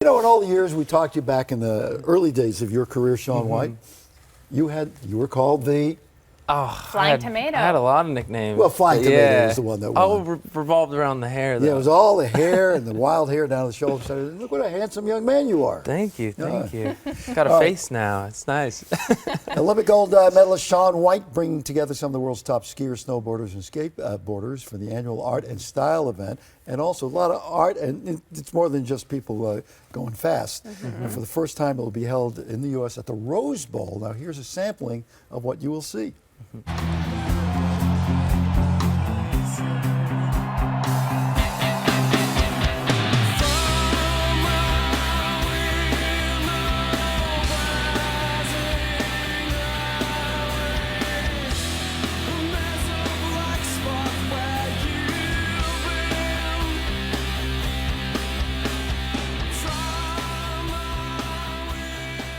You know, in all the years we talked to you back in the early days of your career, Shaun White, you were called the Flying Tomato. I had a lot of nicknames. well, Flying Tomato was the one that won. Oh, revolved around the hair, though. Yeah, it was all the hair and the wild hair down the shoulder. So, look what a handsome young man you are. Thank you. Got a face now. It's nice. Olympic gold medalist Shaun White bringing together some of the world's top skiers, snowboarders, and skateboarders for the annual Art and Style event. And also a lot of art, and it's more than just people going fast. And for the first time, it will be held in the U.S. at the Rose Bowl. Now, here's a sampling of what you will see.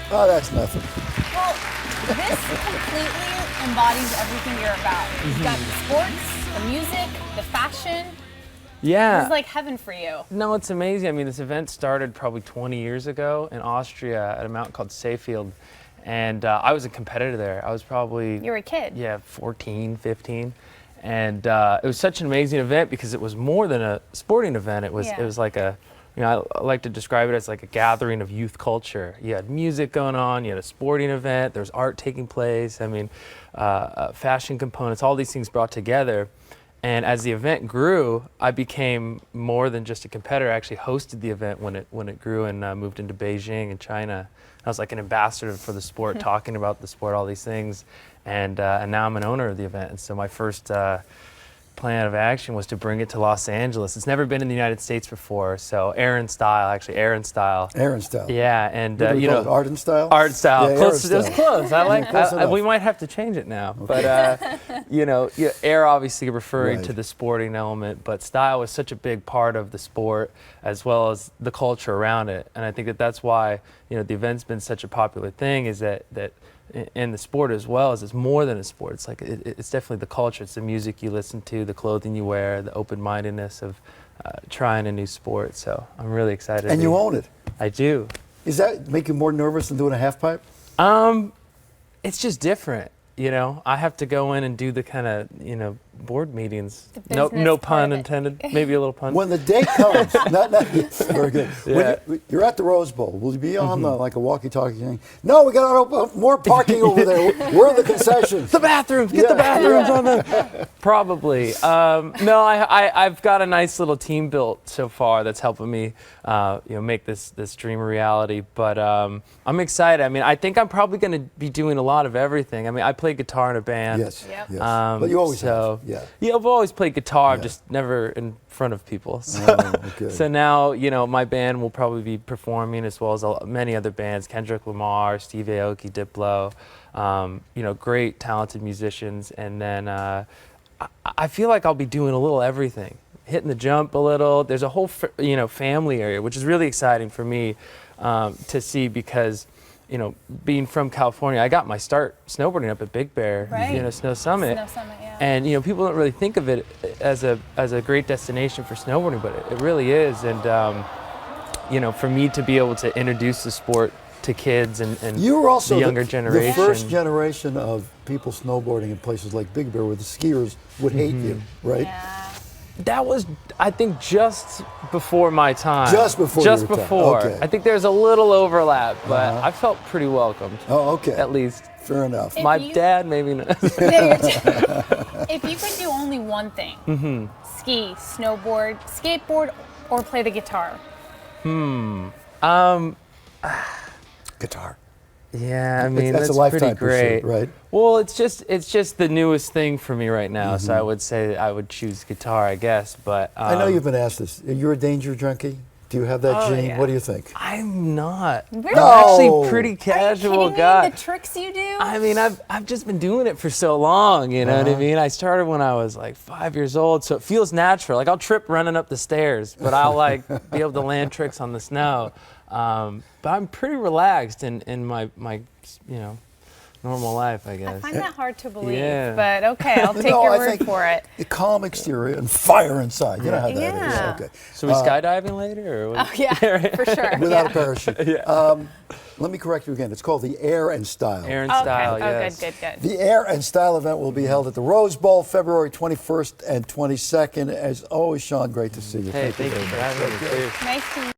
Oh, that's nothing. Well, this completely embodies everything you're about. You've got the sports, the music, the fashion. Yeah. This is like heaven for you. No, it's amazing. I mean, this event started probably 20 years ago in Austria at a mountain called Seefield. And I was a competitor there. I was probably... You were a kid. Yeah, 14, 15. And it was such an amazing event because it was more than a sporting event. It was like a... You know, I like to describe it as like a gathering of youth culture. You had music going on, you had a sporting event, there was art taking place, I mean, fashion components, all these things brought together. And as the event grew, I became more than just a competitor. I actually hosted the event when it grew and moved into Beijing in China. I was like an ambassador for the sport, talking about the sport, all these things. And now I'm an owner of the event. And so my first plan of action was to bring it to Los Angeles. It's never been in the United States before, so Aaron Style. Aaron Style. Yeah, and you know, Art and Style. Art Style. Yeah, Close. It was close. I like. Close we might have to change it now, but you know, Air obviously referring to the sporting element, but style was such a big part of the sport as well as the culture around it, and I think that's why the event's been such a popular thing. Is that in the sport as well, as it's more than a sport. It's like it's definitely the culture. It's the music you listen to, the clothing you wear, the open-mindedness of trying a new sport. So I'm really excited. And you own it. I do. Does that make you more nervous than doing a half pipe? It's just different. I have to go in and do the kind of board meetings. No pun intended. Maybe a little pun. When the day comes, not very good. Yeah. When you're at the Rose Bowl, will you be on like a walkie-talkie saying, "No, we got more parking over there. Where are the concessions? The bathrooms. Get the bathrooms on the." Probably. No, I've got a nice little team built so far that's helping me, make this dream a reality. But I'm excited. I mean, I think I'm probably going to be doing a lot of everything. I mean, I play guitar in a band. Yes. Yep. Yes. But you always have. Yeah, I've always played guitar, just never in front of people. So now, my band will probably be performing as well as many other bands, Kendrick Lamar, Steve Aoki, Diplo, great talented musicians. And then I feel like I'll be doing a little everything, hitting the jump a little. There's a whole, family area, which is really exciting for me to see because being from California, I got my start snowboarding up at Big Bear, Snow Summit. Snow Summit, yeah. And people don't really think of it as a great destination for snowboarding, but it really is. And for me to be able to introduce the sport to kids and you were also the younger generation, the first generation of people snowboarding in places like Big Bear, where the skiers would hate you, right? Yeah. That was, I think, just before my time. Just before your time. Okay. I think there's a little overlap, but I felt pretty welcomed. Oh, okay. At least. Fair enough. My dad, maybe not. If you could do only one thing, ski, snowboard, skateboard, or play the guitar. Guitar. Yeah, I mean, that's a pretty lifetime great. pursuit, right? Well, it's just the newest thing for me right now, so I would say I would choose guitar, I guess. But I know you've been asked this. You're a danger junkie. Do you have that gene? Yeah. What do you think? I'm not. Really? I'm actually a pretty casual Are you kidding guy. me? The tricks you do? I mean, I've just been doing it for so long, you know what I mean? I started when I was like 5 years old, so it feels natural. Like I'll trip running up the stairs, but I'll like be able to land tricks on the snow. But I'm pretty relaxed in my normal life, I guess. I find that hard to believe, Yeah. but okay, I'll take your I word think for it. the calm exterior and fire inside. You know how that is. Yeah. Okay. So we skydiving later? Or what? Oh yeah, for sure. Without yeah. a parachute. Let me correct you again. It's called the Air and Style. Air and Okay. Style, Oh, yes. good. The Air and Style event will be held at the Rose Bowl February 21st and 22nd. As always, Shaun, great to see you. Hey, thank you for having me. Cheers. Nice to meet you.